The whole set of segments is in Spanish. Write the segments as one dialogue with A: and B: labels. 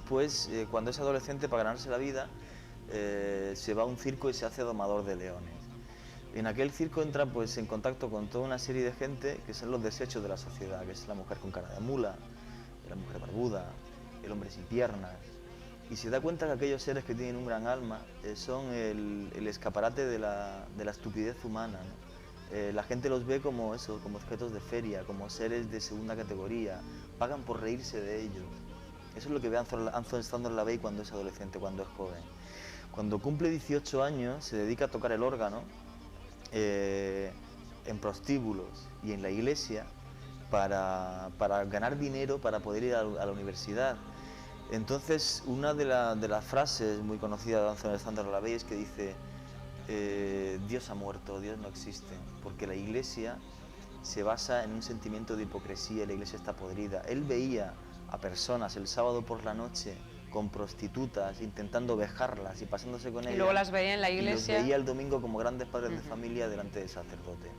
A: después, cuando es adolescente, para ganarse la vida, se va a un circo y se hace domador de leones. En aquel circo entra pues en contacto con toda una serie de gente que son los desechos de la sociedad, que es la mujer con cara de mula, la mujer barbuda, el hombre sin piernas, y se da cuenta que aquellos seres que tienen un gran alma son el escaparate de la estupidez humana, ¿no? La gente los ve como eso, como objetos de feria, como seres de segunda categoría, pagan por reírse de ellos. Eso es lo que ve Anthony Sandor Lavey cuando es adolescente, cuando es joven. Cuando cumple 18 años se dedica a tocar el órgano en prostíbulos y en la iglesia para ganar dinero para poder ir a la universidad. Entonces, una de las frases muy conocidas de Anthony Sandor Lavey es que dice: Dios ha muerto, Dios no existe, porque la iglesia se basa en un sentimiento de hipocresía, la iglesia está podrida. Él veía a personas el sábado por la noche con prostitutas, intentando vejarlas y pasándose con ellas.
B: Y luego las veía en la iglesia.
A: Y los veía el domingo como grandes padres de familia delante del sacerdote.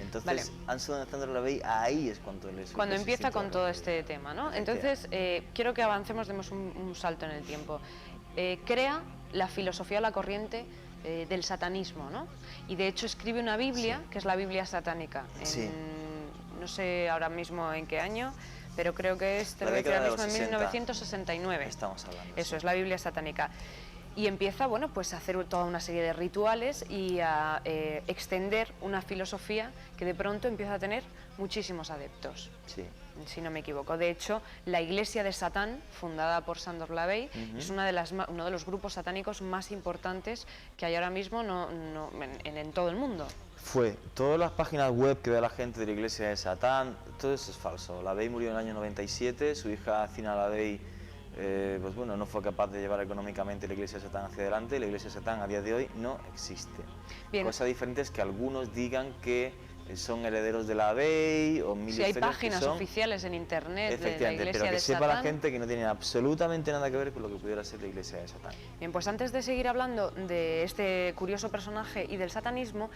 A: Entonces, Anthony Sandor Lavey, ahí es cuando
B: empieza con todo este tema, ¿no? Entonces, quiero que avancemos, demos un salto en el tiempo. Crea la filosofía o la corriente del satanismo, ¿no? Y de hecho escribe una Biblia, que es la Biblia satánica. No sé ahora mismo en qué año, pero creo que es, te lo voy a decir ahora mismo, en 1969.
A: Estamos hablando.
B: Eso es la Biblia satánica. Y empieza, bueno, pues a hacer toda una serie de rituales y a extender una filosofía que de pronto empieza a tener muchísimos adeptos.
A: Sí.
B: Si no me equivoco. De hecho, la Iglesia de Satán, fundada por Sandor Lavey, es uno de los grupos satánicos más importantes que hay ahora mismo en todo el mundo.
A: Todas las páginas web que ve la gente de la Iglesia de Satán, todo eso es falso. Lavey murió en el año 97, su hija Cina Lavey pues bueno, no fue capaz de llevar económicamente la Iglesia de Satán hacia adelante. La Iglesia de Satán a día de hoy no existe.
B: Bien.
A: Cosa diferente es que algunos digan que son herederos de Lavey o mil
B: hay páginas oficiales en internet de la Iglesia de Satán.
A: Pero que sepa la gente que no tiene absolutamente nada que ver con lo que pudiera ser la Iglesia de Satán.
B: Bien, pues antes de seguir hablando de este curioso personaje y del satanismo,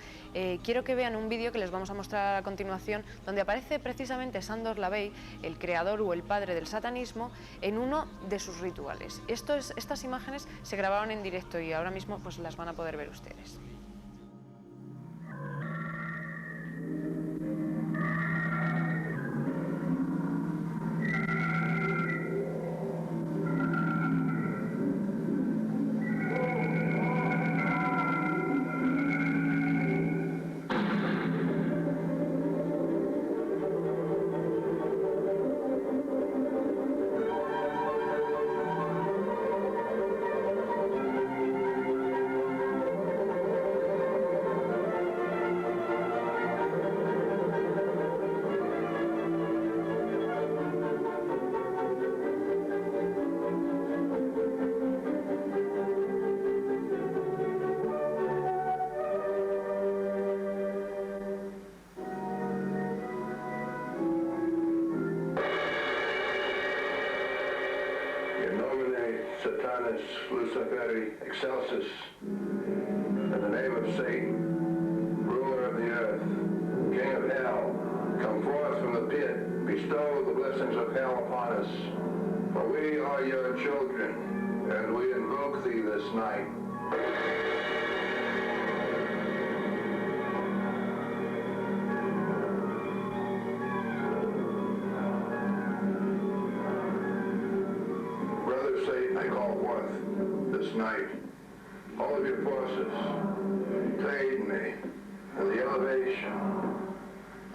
B: quiero que vean un vídeo que les vamos a mostrar a continuación, donde aparece precisamente Sandor Lavey, el creador o el padre del satanismo, en uno de sus rituales. Estas imágenes se grabaron en directo y ahora mismo pues las van a poder ver ustedes.
C: Luciferi excelsis, in the name of Satan, ruler of the earth, king of hell, come forth from the pit, bestow the blessings of hell upon us, for we are your children, and we invoke thee this night. Brother Satan, I call forth this night all of your forces to aid me in the elevation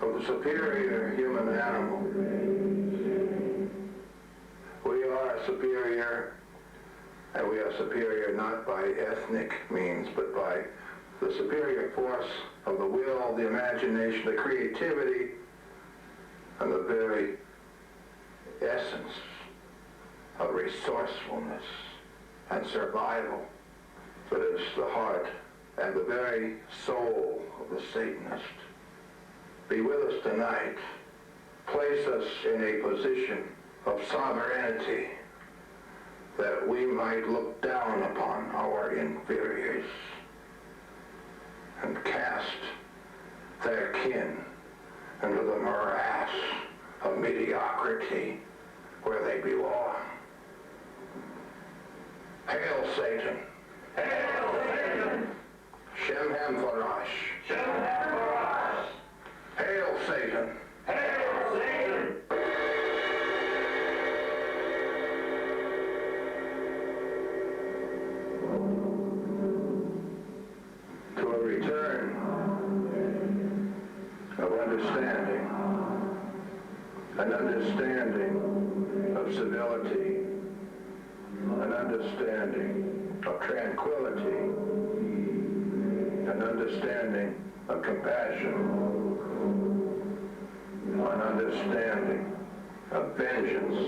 C: of the superior human animal. We are superior, and we are superior not by ethnic means, but by the superior force of the will, the imagination, the creativity, and the very essence of resourcefulness and survival that is the heart and the very soul of the Satanist. Be with us tonight. Place us in a position of sovereignty that we might look down upon our inferiors and cast their kin into the morass of mediocrity where they belong. Hail Satan. Hail Satan. Shem Ham Farash. Shem Ham Farash. Hail Satan. Hail Satan. To a return of understanding, an understanding of civility, an understanding of tranquility, an understanding of compassion, an understanding of vengeance,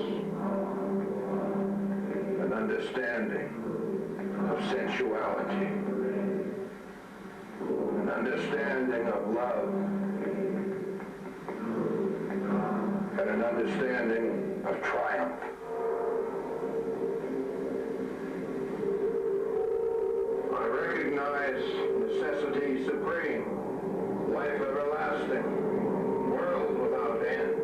C: an understanding of sensuality, an understanding of love, and an understanding of triumph. I recognize necessity supreme, life everlasting, world without end.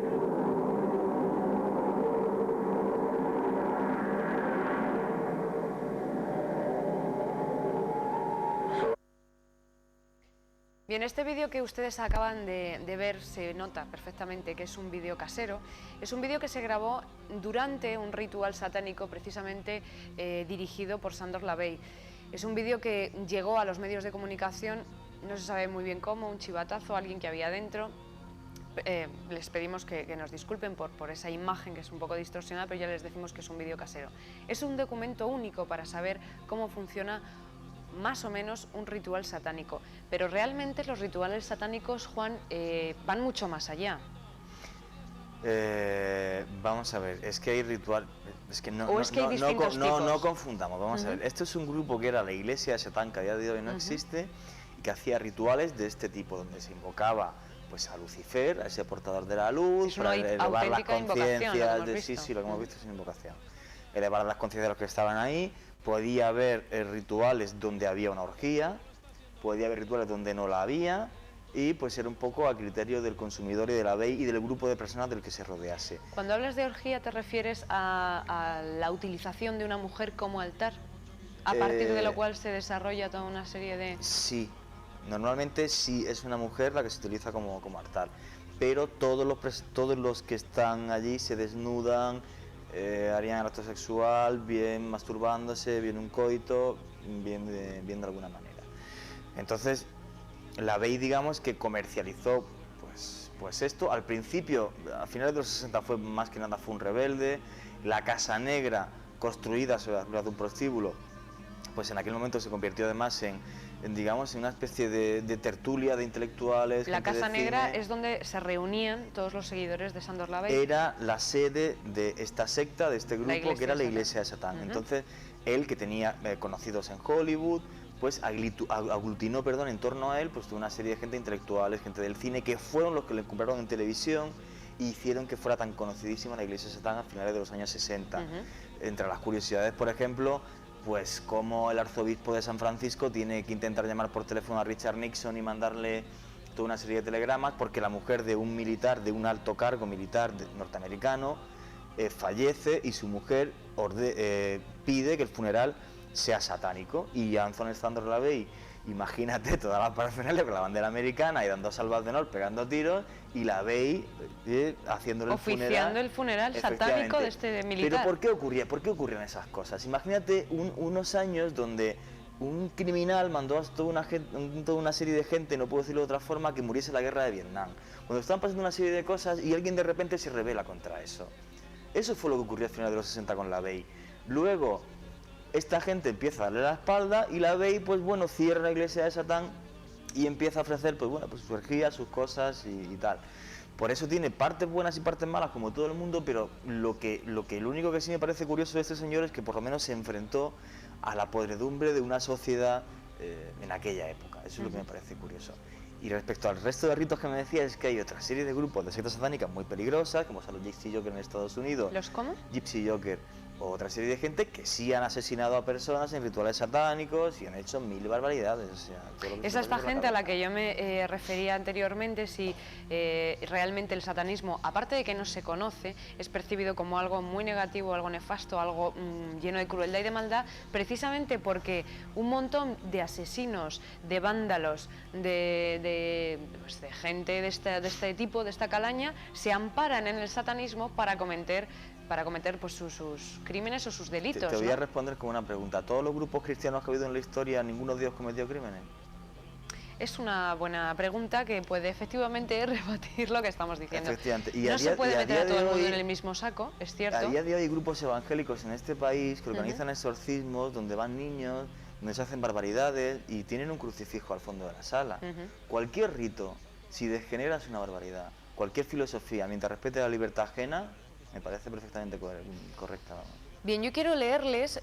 B: Bien, este vídeo que ustedes acaban de ver se nota perfectamente que es un vídeo casero. Es un vídeo que se grabó durante un ritual satánico precisamente dirigido por Sándor Lavey. Es un vídeo que llegó a los medios de comunicación, no se sabe muy bien cómo, un chivatazo, alguien que había dentro. Les pedimos que nos disculpen por esa imagen que es un poco distorsionada, pero ya les decimos que es un vídeo casero. Es un documento único para saber cómo funciona más o menos un ritual satánico, pero realmente los rituales satánicos, Juan, van mucho más allá.
A: Vamos a ver, es que hay ritual, es que no confundamos, vamos a ver, esto es un grupo que era la Iglesia de Satán, que a día de hoy no existe, y que hacía rituales de este tipo, donde se invocaba pues a Lucifer, a ese portador de la luz, para elevar las conciencias de sí, lo que hemos visto es una invocación, elevar las conciencias de los que estaban ahí. Podía haber rituales donde había una orgía, podía haber rituales donde no la había, y pues era un poco a criterio del consumidor y de la Lavey y del grupo de personas del que se rodease.
B: Cuando hablas de orgía, ¿te refieres a la utilización de una mujer como altar? A partir de lo cual se desarrolla toda una serie de... Sí,
A: normalmente sí es una mujer la que se utiliza como altar, pero todos los que están allí se desnudan, harían el acto sexual, bien masturbándose, bien un coito, bien de alguna manera. Entonces, Lavey, digamos, que comercializó pues esto. Al principio, a finales de los 60, fue más que nada fue un rebelde. La Casa Negra, construida sobre las ruinas de un prostíbulo, pues en aquel momento se convirtió además en una especie de tertulia de intelectuales.
B: La Casa Negra es donde se reunían todos los seguidores de Sándor Lavey.
A: Era la sede de esta secta, de este grupo, que era la Iglesia de Satán. Entonces, él, que tenía conocidos en Hollywood, pues aglutinó en torno a él pues una serie de gente intelectuales, gente del cine, que fueron los que le compraron en televisión y hicieron que fuera tan conocidísima la Iglesia de Satán a finales de los años 60. Entre las curiosidades, por ejemplo, pues como el arzobispo de San Francisco tiene que intentar llamar por teléfono a Richard Nixon y mandarle toda una serie de telegramas porque la mujer de un militar, de un alto cargo militar norteamericano, fallece y su mujer pide que el funeral sea satánico. Y Anthony Sándor Lavey, imagínate toda la parafernalia con la bandera americana y dando salvas de honor, pegando tiros, y Lavey
B: oficiando el funeral satánico de este militar.
A: Pero ¿por qué ocurrían esas cosas? Imagínate unos años donde un criminal mandó a toda una serie de gente, no puedo decirlo de otra forma, que muriese en la guerra de Vietnam. Cuando estaban pasando una serie de cosas y alguien de repente se rebela contra eso. Eso fue lo que ocurrió al final de los 60 con Lavey. Luego, esta gente empieza a darle la espalda y Lavey, pues bueno, cierra la Iglesia de Satán y empieza a ofrecer, pues bueno, pues su orgía, sus cosas y tal. Por eso tiene partes buenas y partes malas como todo el mundo, pero lo único que sí me parece curioso de este señor es que por lo menos se enfrentó a la podredumbre de una sociedad en aquella época. Eso es lo que me parece curioso. Y respecto al resto de ritos que me decías, es que hay otra serie de grupos de sectas satánicas muy peligrosas, como son los Gypsy Joker en Estados Unidos.
B: ¿Los cómo?
A: Gypsy Joker, otra serie de gente que sí han asesinado a personas en rituales satánicos y han hecho mil barbaridades. O sea, todo lo que
B: Es
A: se
B: a esta
A: puede
B: gente a la que yo me refería anteriormente, si realmente el satanismo, aparte de que no se conoce, es percibido como algo muy negativo, algo nefasto, algo lleno de crueldad y de maldad, precisamente porque un montón de asesinos, de vándalos, de gente de este tipo, de esta calaña, se amparan en el satanismo para cometer pues, sus crímenes o sus delitos.
A: Te voy a
B: ¿no?
A: responder con una pregunta. ¿Todos los grupos cristianos que ha habido en la historia, ninguno de ellos cometió crímenes?
B: Es una buena pregunta que puede efectivamente rebatir lo que estamos diciendo.
A: Efectivamente.
B: No se puede meter a todo el mundo en el mismo saco, es cierto.
A: A día de hoy hay grupos evangélicos en este país que organizan exorcismos donde van niños, donde se hacen barbaridades y tienen un crucifijo al fondo de la sala. Cualquier rito, si degenera, es una barbaridad. Cualquier filosofía, mientras respete la libertad ajena, me parece perfectamente correcta. Vamos.
B: Bien, yo quiero leerles,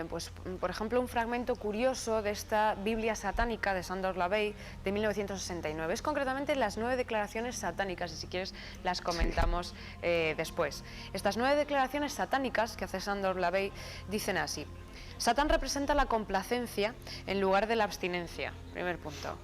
B: pues, por ejemplo, un fragmento curioso de esta Biblia satánica de Sandor Lavey de 1969. Es concretamente las 9 declaraciones satánicas, y si quieres las comentamos después. Estas 9 declaraciones satánicas que hace Sandor Lavey dicen así: Satán representa la complacencia en lugar de la abstinencia. Primer punto.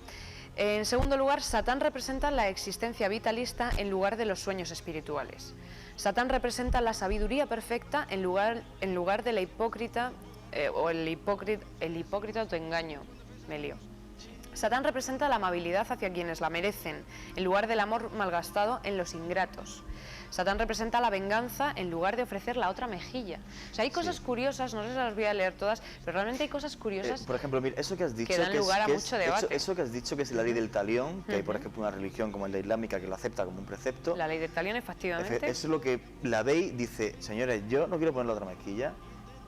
B: En segundo lugar, Satán representa la existencia vitalista en lugar de los sueños espirituales. Satán representa la sabiduría perfecta en lugar de la hipócrita el hipócrita autoengaño. Me lío. Satán representa la amabilidad hacia quienes la merecen, en lugar del amor malgastado en los ingratos. Satán representa la venganza en lugar de ofrecer la otra mejilla. O sea, hay cosas curiosas, no sé si las voy a leer todas, pero realmente hay cosas curiosas.
A: Por ejemplo, mira, eso que has dicho,
B: que dan lugar a mucho debate.
A: Eso que has dicho que es la ley del talión, que hay, por ejemplo, una religión como la islámica que lo acepta como un precepto.
B: La ley del talión, efectivamente.
A: Eso es lo que Lavey dice: señores, yo no quiero poner la otra mejilla.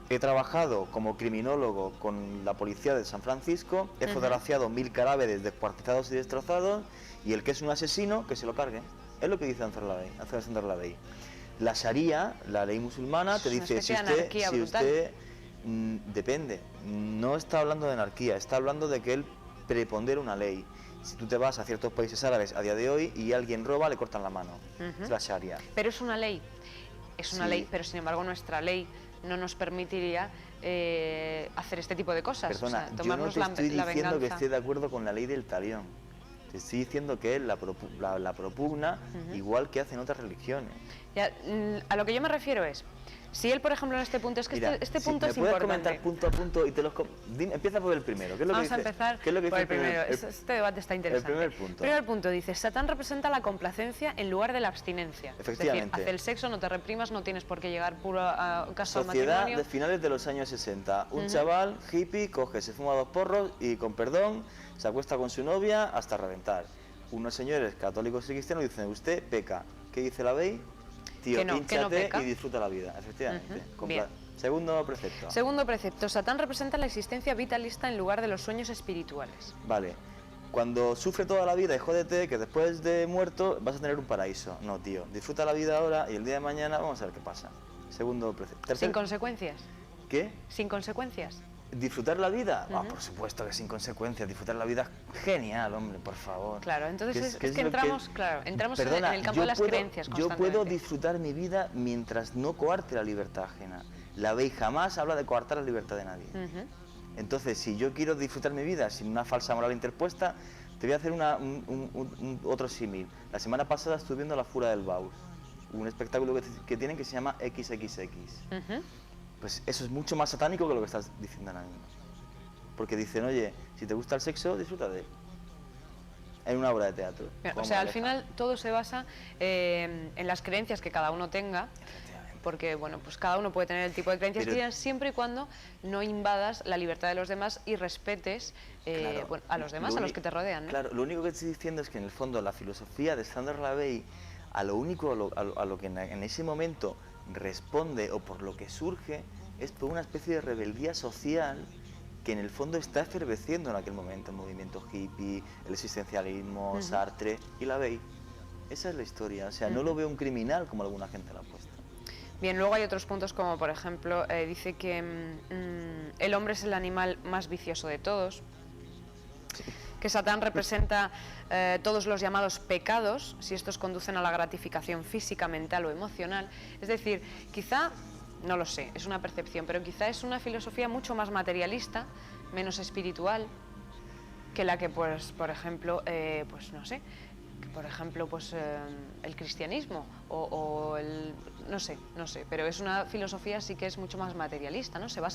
A: He trabajado como criminólogo con la policía de San Francisco, he fotografiado 1000 cadáveres descuartizados y destrozados, y el que es un asesino, que se lo cargue. Es lo que dice Sandor Lavey. La Sharia, la ley musulmana, te dice, si usted depende, no está hablando de anarquía, está hablando de que él prepondera una ley. Si tú te vas a ciertos países árabes a día de hoy y alguien roba, le cortan la mano. Es la Sharia.
B: Pero es una ley, ley, pero sin embargo nuestra ley no nos permitiría hacer este tipo de cosas.
A: Perdona,
B: o sea,
A: yo no te estoy diciendo que
B: venganza.
A: esté de acuerdo con la ley del talión. Te estoy diciendo que él la propugna igual que hacen otras religiones.
B: Ya, a lo que yo me refiero es, si él, por ejemplo, en este punto, es que
A: mira,
B: este punto es
A: ¿me puedes
B: importante.
A: comentar punto a punto y te los... Empieza por el primero. ¿Qué es lo
B: Vamos
A: que dice?
B: a empezar
A: ¿Qué es lo que
B: por
A: dice
B: el primero. Este debate está interesante.
A: El primer punto.
B: Primer punto dice: Satán representa la complacencia en lugar de la abstinencia.
A: Efectivamente.
B: Es decir, hace el sexo, no te reprimas, no tienes por qué llegar puro a caso al
A: Sociedad
B: matrimonio.
A: de finales de los años 60. Un chaval hippie coge, se fuma 2 porros y, con perdón, se acuesta con su novia hasta reventar. Unos señores católicos y cristianos dicen: usted peca. ¿Qué dice la ley? Tío, hínchate y disfruta la vida. Efectivamente.
B: Bien.
A: Segundo precepto.
B: Segundo precepto: Satán representa la existencia vitalista en lugar de los sueños espirituales.
A: Vale. Cuando sufre toda la vida y jódete que después de muerto vas a tener un paraíso. No, tío. Disfruta la vida ahora y el día de mañana vamos a ver qué pasa. Segundo precepto.
B: Sin consecuencias.
A: ¿Qué?
B: Sin consecuencias.
A: ¿Disfrutar la vida? Por supuesto que sin consecuencias. Disfrutar la vida, genial, hombre, por favor.
B: Claro, entonces es que entramos
A: Perdona,
B: en el campo de las creencias
A: yo
B: constantemente.
A: puedo disfrutar mi vida mientras no coarte la libertad ajena. La ley jamás habla de coartar la libertad de nadie. Entonces, si yo quiero disfrutar mi vida sin una falsa moral interpuesta, te voy a hacer otro símil. La semana pasada estuve viendo La Fura del Baus, un espectáculo que tienen que se llama XXX. Pues eso es mucho más satánico que lo que estás diciendo ahora mismo. Porque dicen: oye, si te gusta el sexo, disfruta de él. En una obra de teatro.
B: O sea, al final todo se basa en las creencias que cada uno tenga. Porque, bueno, pues cada uno puede tener el tipo de creencias que quieras, siempre y cuando no invadas la libertad de los demás y respetes a los demás, a los que te rodean, ¿no?
A: Claro, lo único que estoy diciendo es que en el fondo la filosofía de Sandor Lavey, a lo que en ese momento responde o por lo que surge, es por una especie de rebeldía social que en el fondo está eferveciendo en aquel momento el movimiento hippie, el existencialismo, Sartre y Lavey. Esa es la historia, o sea, no lo veo un criminal como alguna gente lo ha puesto.
B: Bien, luego hay otros puntos como, por ejemplo, dice que el hombre es el animal más vicioso de todos, que Satán representa todos los llamados pecados, si estos conducen a la gratificación física, mental o emocional. Es decir, quizá No lo sé, es una percepción, pero quizá es una filosofía mucho más materialista, menos espiritual, que la que, pues, por ejemplo, pues no sé, que por ejemplo, pues el cristianismo o el, no sé, pero es una filosofía sí que es mucho más materialista, ¿no? Se basa